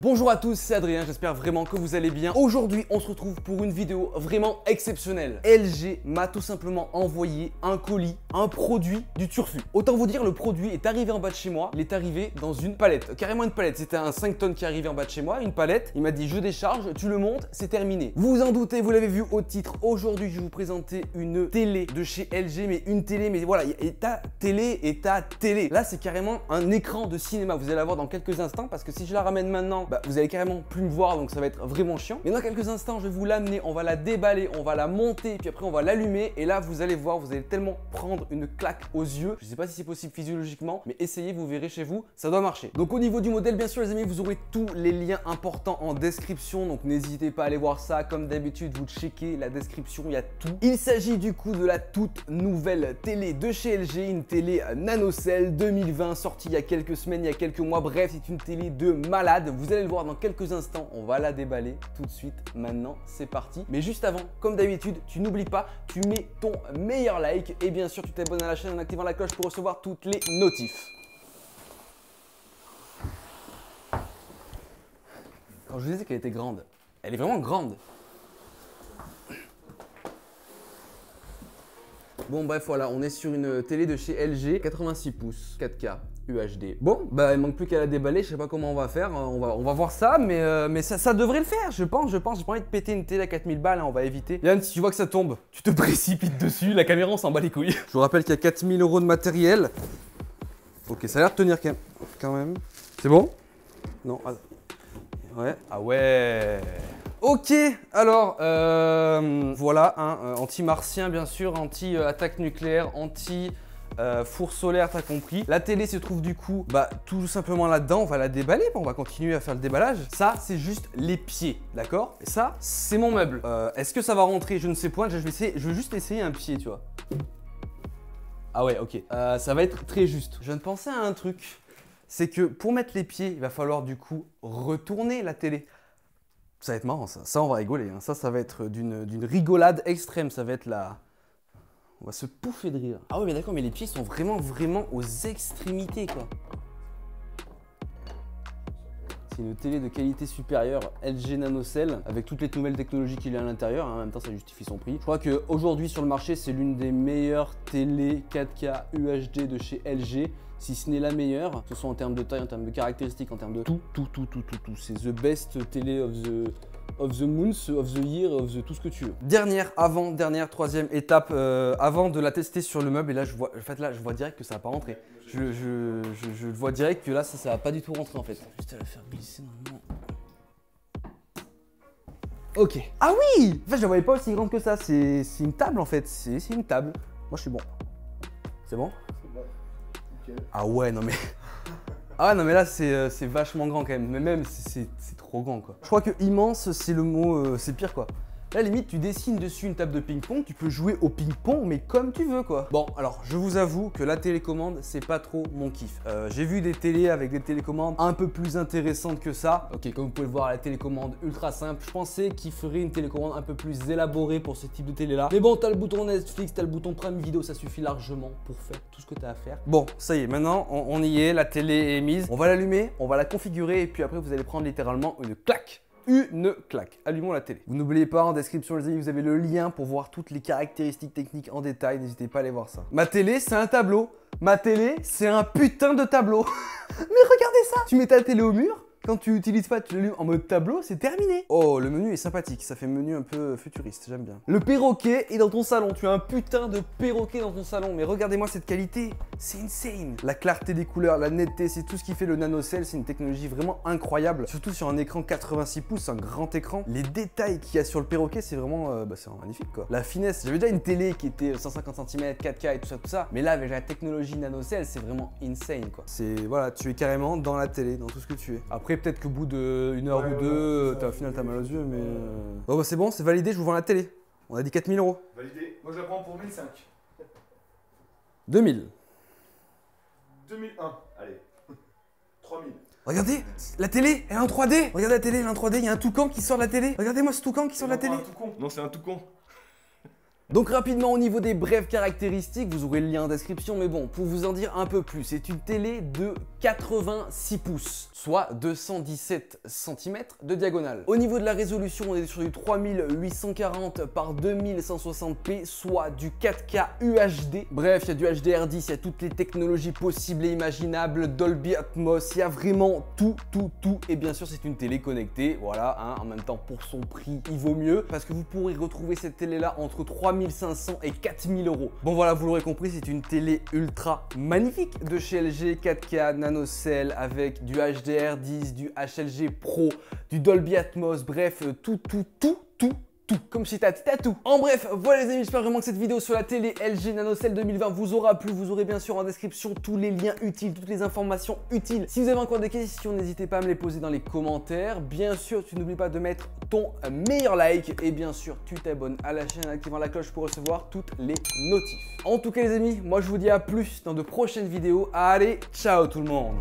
Bonjour à tous, c'est Adrien, j'espère vraiment que vous allez bien. Aujourd'hui, on se retrouve pour une vidéo vraiment exceptionnelle. LG m'a tout simplement envoyé un colis, un produit du turfu. Autant vous dire, le produit est arrivé en bas de chez moi, il est arrivé dans une palette, carrément une palette. C'était un 5 tonnes qui est arrivé en bas de chez moi, une palette. Il m'a dit je décharge, tu le montes, c'est terminé. Vous vous en doutez, vous l'avez vu au titre. Aujourd'hui, je vais vous présenter une télé de chez LG, mais une télé, mais voilà, et ta télé et ta télé. Là, c'est carrément un écran de cinéma. Vous allez la voir dans quelques instants parce que si je la ramène maintenant, vous allez carrément plus me voir, donc ça va être vraiment chiant. Mais dans quelques instants, je vais vous l'amener, on va la déballer, on va la monter, puis après on va l'allumer. Et là, vous allez voir, vous allez tellement prendre une claque aux yeux. Je sais pas si c'est possible physiologiquement, mais essayez, vous verrez chez vous, ça doit marcher. Donc au niveau du modèle, bien sûr les amis, vous aurez tous les liens importants en description. Donc n'hésitez pas à aller voir ça. Comme d'habitude, vous checkez la description, il y a tout. Il s'agit du coup de la toute nouvelle télé de chez LG, une télé NanoCell 2020, sortie il y a quelques semaines, il y a quelques mois. Bref, c'est une télé de malade. Vous allez le voir dans quelques instants, on va la déballer tout de suite. Maintenant, c'est parti. Mais juste avant, comme d'habitude, tu n'oublies pas, tu mets ton meilleur like et bien sûr, tu t'abonnes à la chaîne en activant la cloche pour recevoir toutes les notifs. Quand je vous disais qu'elle était grande, elle est vraiment grande. Bon bref, voilà, on est sur une télé de chez LG, 86 pouces, 4K. UHD. Bon, il manque plus qu'à la déballer, je sais pas comment on va faire, on va voir ça, mais ça devrait le faire, je pense, j'ai pas envie de péter une télé à 4000 balles, hein, on va éviter. Yann, si tu vois que ça tombe, tu te précipites dessus, la caméra on s'en bat les couilles. Je vous rappelle qu'il y a 4000 € de matériel. Ok, ça a l'air de tenir quand même. C'est bon? Non, ouais, ah ouais. Ok, alors, voilà, hein, anti-martien bien sûr, anti-attaque nucléaire, four solaire, t'as compris. La télé se trouve du coup tout simplement là-dedans. On va la déballer, on va continuer à faire le déballage. Ça, c'est juste les pieds, d'accord? Et ça, c'est mon meuble. Est-ce que ça va rentrer? Je ne sais point. Je vais juste essayer un pied, tu vois. Ah ouais, ok. Ça va être très juste. Je viens de penser à un truc. C'est que pour mettre les pieds, il va falloir du coup retourner la télé. Ça va être marrant, ça. Ça, on va rigoler. Hein. Ça va être d'une rigolade extrême. Ça va être la... On va se pouffer de rire. Ah ouais, mais d'accord, mais les pieds sont vraiment aux extrémités, quoi. C'est une télé de qualité supérieure LG NanoCell avec toutes les nouvelles technologies qu'il y a à l'intérieur. Hein. En même temps, ça justifie son prix. Je crois qu'aujourd'hui, sur le marché, c'est l'une des meilleures télé 4K UHD de chez LG. Si ce n'est la meilleure, que ce soit en termes de taille, en termes de caractéristiques, en termes de tout. C'est the best télé of the month, of the year, tout ce que tu veux. Dernière, troisième étape, avant de la tester sur le meuble. Et là, je vois direct que ça va pas rentrer. Je vois direct que là, ça va pas du tout rentrer en fait. Juste à la faire glisser normalement. Ok. Ah oui! En fait, je la voyais pas aussi grande que ça. C'est une table en fait. C'est une table. Moi, je suis bon. C'est bon? Ah ouais, non mais... Ah non mais là c'est vachement grand quand même, mais même c'est trop grand quoi. Je crois que immense c'est le mot, c'est pire quoi. Là limite tu dessines dessus une table de ping-pong, tu peux jouer au ping-pong mais comme tu veux quoi. Bon alors je vous avoue que la télécommande c'est pas trop mon kiff. J'ai vu des télés avec des télécommandes un peu plus intéressantes que ça. Ok, comme vous pouvez le voir, la télécommande ultra simple. Je pensais qu'il ferait une télécommande un peu plus élaborée pour ce type de télé là. Mais bon, t'as le bouton Netflix, t'as le bouton Prime Video, ça suffit largement pour faire tout ce que t'as à faire. Bon, ça y est, maintenant on y est, la télé est mise. On va l'allumer, on va la configurer et puis après vous allez prendre littéralement une claque. Une claque. Allumons la télé. Vous n'oubliez pas, en description les amis, vous avez le lien pour voir toutes les caractéristiques techniques en détail. N'hésitez pas à aller voir ça. Ma télé, c'est un tableau. Ma télé, c'est un putain de tableau. Mais regardez ça. Tu mets ta télé au mur. Quand tu utilises pas, tu l'allumes en mode tableau, c'est terminé. Oh, le menu est sympathique, ça fait menu un peu futuriste, j'aime bien. Le perroquet est dans ton salon, tu as un putain de perroquet dans ton salon, mais regardez-moi cette qualité, c'est insane. La clarté des couleurs, la netteté, c'est tout ce qui fait le NanoCell, c'est une technologie vraiment incroyable. Surtout sur un écran 86 pouces, un grand écran. Les détails qu'il y a sur le perroquet, c'est vraiment, magnifique quoi. La finesse, j'avais déjà une télé qui était 150 cm, 4K et tout ça. Mais là, avec la technologie NanoCell, c'est vraiment insane quoi. C'est, voilà, tu es carrément dans la télé, dans tout ce que tu es. Après, peut-être qu'au bout d'une heure ou deux, au final t'as mal aux yeux, mais... Bon c'est bon, c'est validé, je vous vends la télé. On a dit 4000 €. Validé. Moi je la prends pour 1005. 2000. 2001. Allez. 3000. Regardez, la télé, elle est en 3D. Regardez la télé, elle est en 3D, il y a un toucan qui sort de la télé. Regardez-moi ce toucan qui sort de la télé. Non, c'est un toucan. Donc rapidement au niveau des brèves caractéristiques, vous aurez le lien en description, mais bon, pour vous en dire un peu plus, c'est une télé de 86 pouces, soit 217 cm de diagonale. Au niveau de la résolution, on est sur du 3840 par 2160p, soit du 4K UHD. Bref, il y a du HDR10, il y a toutes les technologies possibles et imaginables, Dolby Atmos, il y a vraiment tout. Et bien sûr, c'est une télé connectée, voilà, hein, en même temps pour son prix, il vaut mieux, parce que vous pourrez retrouver cette télé-là entre 3500 et 4000 euros. Bon voilà, vous l'aurez compris, c'est une télé ultra magnifique de chez LG, 4K NanoCell avec du HDR10, du HLG Pro, du Dolby Atmos, bref, tout, comme si t'as tout. En bref, voilà les amis, j'espère vraiment que cette vidéo sur la télé LG NanoCell 2020 vous aura plu. Vous aurez bien sûr en description tous les liens utiles, toutes les informations utiles. Si vous avez encore des questions, n'hésitez pas à me les poser dans les commentaires. Bien sûr, tu n'oublies pas de mettre ton meilleur like et bien sûr, tu t'abonnes à la chaîne en activant la cloche pour recevoir toutes les notifs. En tout cas les amis, moi je vous dis à plus dans de prochaines vidéos. Allez, ciao tout le monde.